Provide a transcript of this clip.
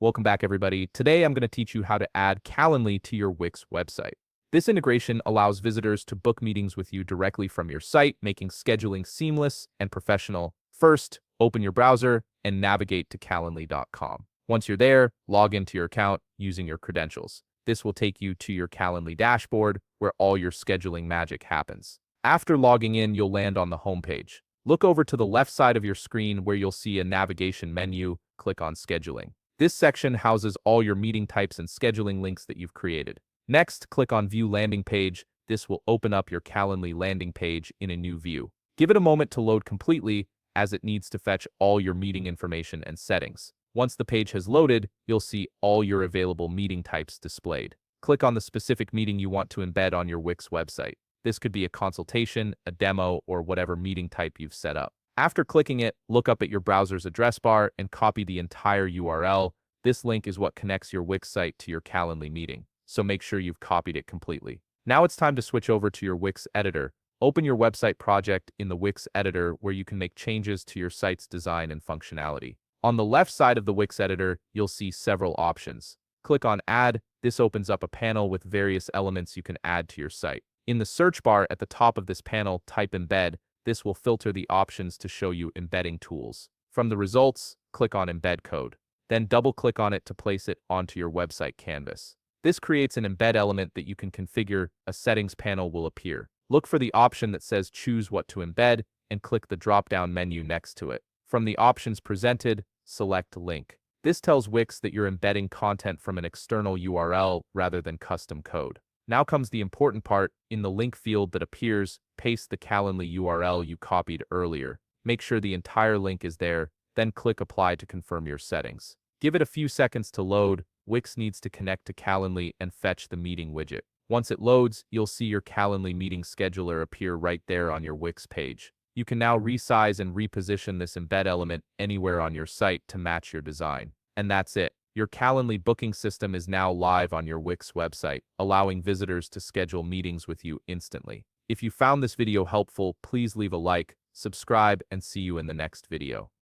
Welcome back, everybody. Today, I'm going to teach you how to add Calendly to your Wix website. This integration allows visitors to book meetings with you directly from your site, making scheduling seamless and professional. First, open your browser and navigate to calendly.com. Once you're there, log into your account using your credentials. This will take you to your Calendly dashboard where all your scheduling magic happens. After logging in, you'll land on the homepage. Look over to the left side of your screen where you'll see a navigation menu. Click on Scheduling. This section houses all your meeting types and scheduling links that you've created. Next, click on View Landing Page. This will open up your Calendly landing page in a new view. Give it a moment to load completely, as it needs to fetch all your meeting information and settings. Once the page has loaded, you'll see all your available meeting types displayed. Click on the specific meeting you want to embed on your Wix website. This could be a consultation, a demo, or whatever meeting type you've set up. After clicking it, look up at your browser's address bar and copy the entire URL. This link is what connects your Wix site to your Calendly meeting, so make sure you've copied it completely. Now it's time to switch over to your Wix editor. Open your website project in the Wix editor where you can make changes to your site's design and functionality. On the left side of the Wix editor, you'll see several options. Click on Add. This opens up a panel with various elements you can add to your site. In the search bar at the top of this panel, type Embed. This will filter the options to show you embedding tools. From the results, click on Embed Code. Then double-click on it to place it onto your website canvas. This creates an embed element that you can configure. A settings panel will appear. Look for the option that says Choose What to Embed and click the drop-down menu next to it. From the options presented, select Link. This tells Wix that you're embedding content from an external URL rather than custom code. Now comes the important part. In the link field that appears, paste the Calendly URL you copied earlier. Make sure the entire link is there, then click Apply to confirm your settings. Give it a few seconds to load. Wix needs to connect to Calendly and fetch the meeting widget. Once it loads, you'll see your Calendly meeting scheduler appear right there on your Wix page. You can now resize and reposition this embed element anywhere on your site to match your design. And that's it. Your Calendly booking system is now live on your Wix website, allowing visitors to schedule meetings with you instantly. If you found this video helpful, please leave a like, subscribe, and see you in the next video.